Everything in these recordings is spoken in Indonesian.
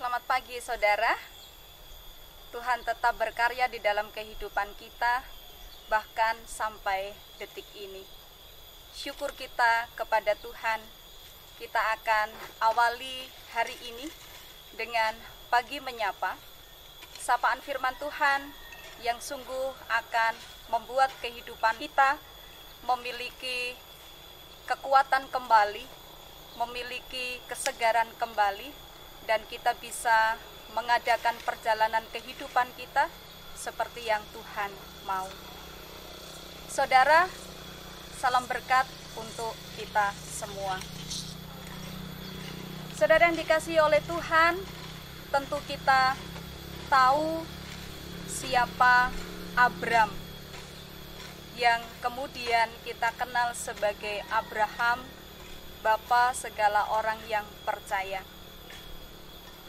Selamat pagi saudara. Tuhan tetap berkarya di dalam kehidupan kita, bahkan sampai detik ini. Syukur kita kepada Tuhan. Kita akan awali hari ini dengan pagi menyapa, sapaan firman Tuhan yang sungguh akan membuat kehidupan kita memiliki kekuatan kembali, memiliki kesegaran kembali, dan kita bisa mengadakan perjalanan kehidupan kita seperti yang Tuhan mau. Saudara, salam berkat untuk kita semua. Saudara yang dikasihi oleh Tuhan, tentu kita tahu siapa Abram, yang kemudian kita kenal sebagai Abraham, bapa segala orang yang percaya.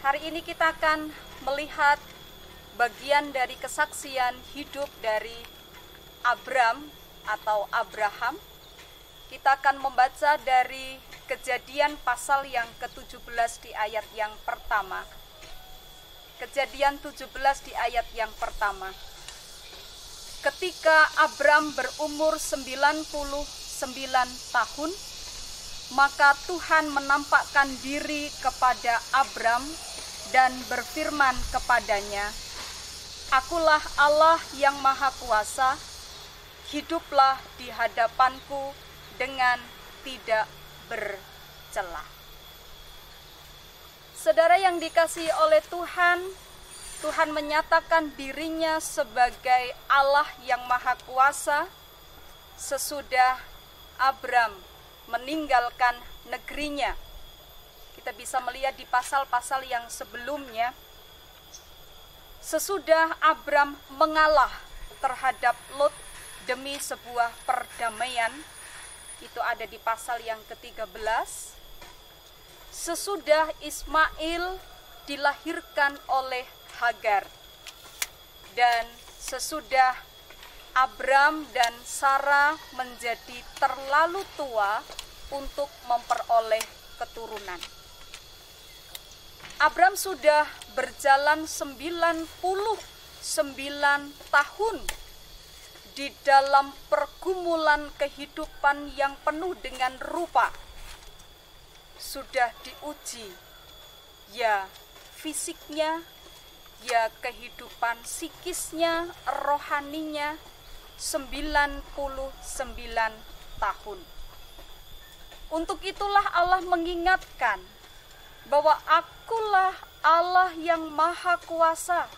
Hari ini kita akan melihat bagian dari kesaksian hidup dari Abram atau Abraham. Kita akan membaca dari Kejadian pasal yang ke-17 di ayat yang pertama. Kejadian 17 di ayat yang pertama. Ketika Abram berumur 99 tahun, maka Tuhan menampakkan diri kepada Abram dan berfirman kepadanya, "Akulah Allah yang Maha Kuasa, hiduplah di hadapanku dengan tidak bercela." Saudara yang dikasihi oleh Tuhan, Tuhan menyatakan dirinya sebagai Allah yang Maha Kuasa sesudah Abram meninggalkan negerinya. Kita bisa melihat di pasal-pasal yang sebelumnya, sesudah Abram mengalah terhadap Lot demi sebuah perdamaian, itu ada di pasal yang ke-13. Sesudah Ismail dilahirkan oleh Hagar, dan sesudah Abram dan Sarah menjadi terlalu tua untuk memperoleh keturunan. Abram sudah berjalan 99 tahun di dalam pergumulan kehidupan yang penuh dengan rupa. Sudah diuji, ya fisiknya, ya kehidupan psikisnya, rohaninya, 99 tahun. Untuk itulah Allah mengingatkan bahwa akulah Allah yang Maha Kuasa,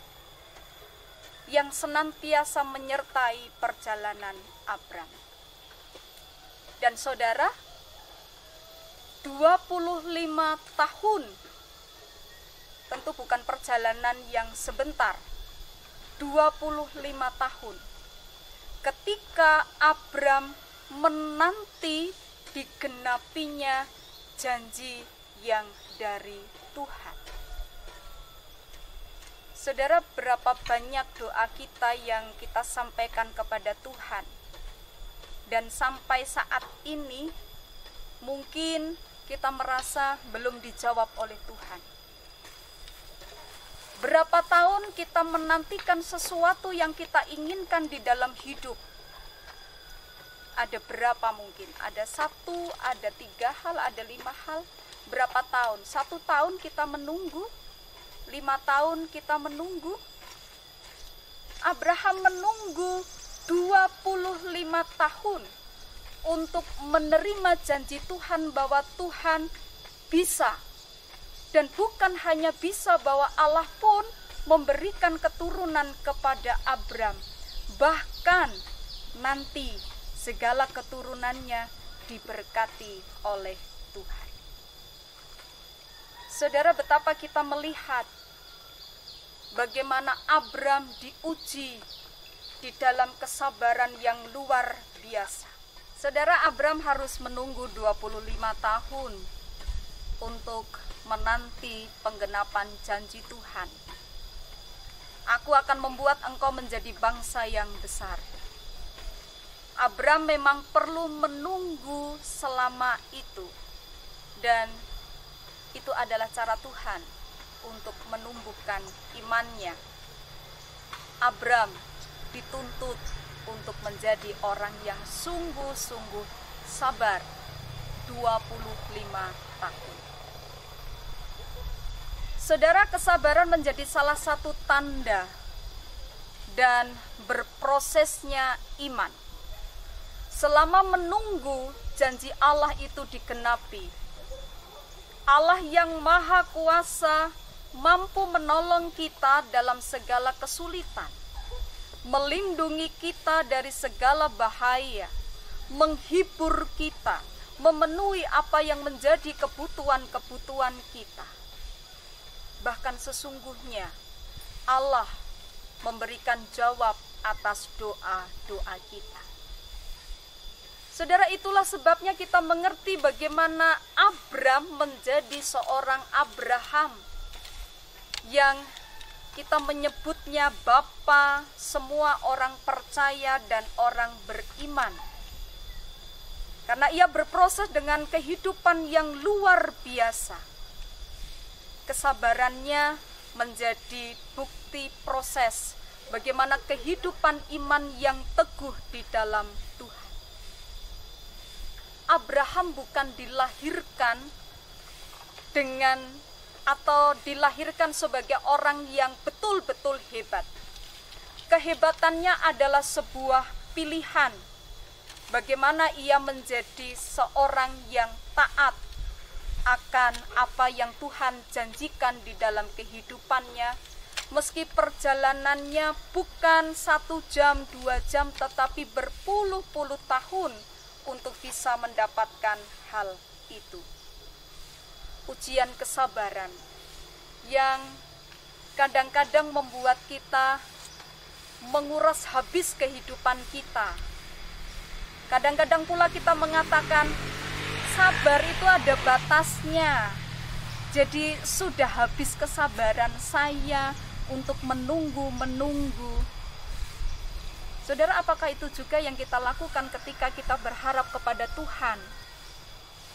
yang senantiasa menyertai perjalanan Abram. Dan saudara, 25 tahun tentu bukan perjalanan yang sebentar. 25 tahun ketika Abram menanti digenapinya janji yang dari Tuhan. Saudara, berapa banyak doa kita yang kita sampaikan kepada Tuhan, dan sampai saat ini mungkin kita merasa belum dijawab oleh Tuhan. Berapa tahun kita menantikan sesuatu yang kita inginkan di dalam hidup. Ada berapa mungkin? Ada 1, ada 3 hal, ada 5 hal. Berapa tahun? 1 tahun kita menunggu, 5 tahun kita menunggu. Abraham menunggu 25 tahun untuk menerima janji Tuhan bahwa Tuhan bisa. Dan bukan hanya bisa, bahwa Allah pun memberikan keturunan kepada Abram. Bahkan nanti segala keturunannya diberkati oleh Tuhan. Saudara, betapa kita melihat bagaimana Abram diuji di dalam kesabaran yang luar biasa. Saudara, Abram harus menunggu 25 tahun untuk menanti penggenapan janji Tuhan. Aku akan membuat engkau menjadi bangsa yang besar. Abram memang perlu menunggu selama itu, dan itu adalah cara Tuhan untuk menumbuhkan imannya. Abram dituntut untuk menjadi orang yang sungguh-sungguh sabar 25 tahun. Saudara, kesabaran menjadi salah satu tanda dan berprosesnya iman. Selama menunggu janji Allah itu digenapi, Allah yang Maha Kuasa mampu menolong kita dalam segala kesulitan, melindungi kita dari segala bahaya, menghibur kita, memenuhi apa yang menjadi kebutuhan-kebutuhan kita. Bahkan sesungguhnya Allah memberikan jawab atas doa-doa kita. Saudara, itulah sebabnya kita mengerti bagaimana Abram menjadi seorang Abraham yang kita menyebutnya bapa semua orang percaya dan orang beriman. Karena ia berproses dengan kehidupan yang luar biasa. Kesabarannya menjadi bukti proses bagaimana kehidupan iman yang teguh di dalam Tuhan. Abraham bukan dilahirkan dengan atau dilahirkan sebagai orang yang betul-betul hebat. Kehebatannya adalah sebuah pilihan. Bagaimana ia menjadi seorang yang taat akan apa yang Tuhan janjikan di dalam kehidupannya, meski perjalanannya bukan 1 jam, 2 jam, tetapi berpuluh-puluh tahun untuk bisa mendapatkan hal itu. Ujian kesabaran yang kadang-kadang membuat kita menguras habis kehidupan kita. Kadang-kadang pula kita mengatakan, sabar itu ada batasnya. Jadi sudah habis kesabaran saya untuk menunggu. Saudara, apakah itu juga yang kita lakukan ketika kita berharap kepada Tuhan?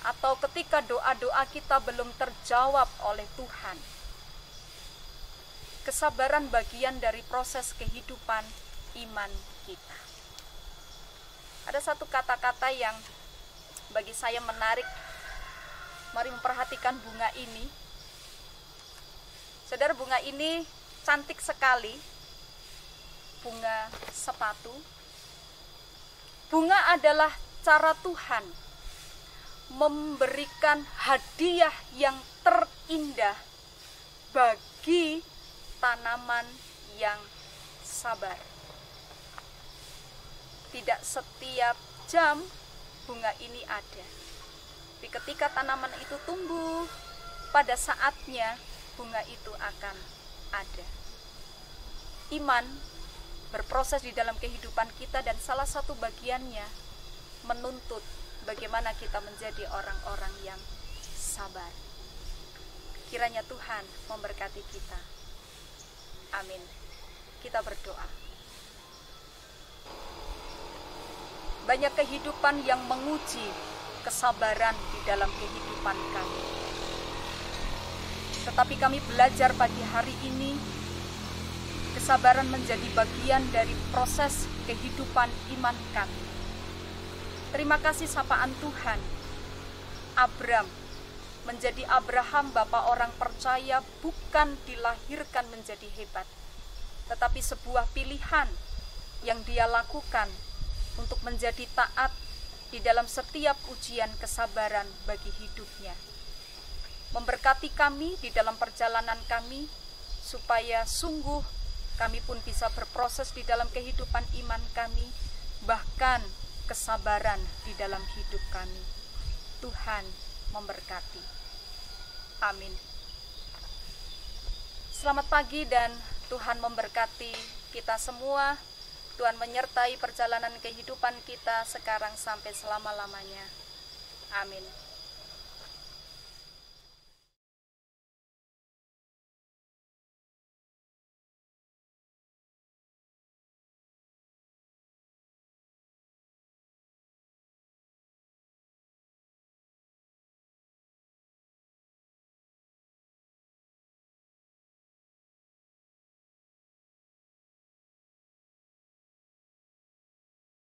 Atau ketika doa-doa kita belum terjawab oleh Tuhan? Kesabaran bagian dari proses kehidupan iman kita. Ada satu kata-kata yang bagi saya menarik. Mari memperhatikan bunga ini. Saudara, bunga ini cantik sekali. Bunga sepatu. Bunga adalah cara Tuhan memberikan hadiah yang terindah bagi tanaman yang sabar. Tidak setiap jam bunga ini ada, tapi ketika tanaman itu tumbuh, pada saatnya bunga itu akan ada. Iman berproses di dalam kehidupan kita, dan salah satu bagiannya menuntut bagaimana kita menjadi orang-orang yang sabar. Kiranya Tuhan memberkati kita. Amin. Kita berdoa. Banyak kehidupan yang menguji kesabaran di dalam kehidupan kami. Tetapi kami belajar pagi hari ini, kesabaran menjadi bagian dari proses kehidupan iman kami. Terima kasih sapaan Tuhan. Abram menjadi Abraham, bapa orang percaya, bukan dilahirkan menjadi hebat, tetapi sebuah pilihan yang dia lakukan untuk menjadi taat di dalam setiap ujian kesabaran bagi hidupnya. Memberkati kami di dalam perjalanan kami, supaya sungguh kami pun bisa berproses di dalam kehidupan iman kami, bahkan kesabaran di dalam hidup kami. Tuhan memberkati. Amin. Selamat pagi dan Tuhan memberkati kita semua. Tuhan menyertai perjalanan kehidupan kita sekarang sampai selama-lamanya. Amin.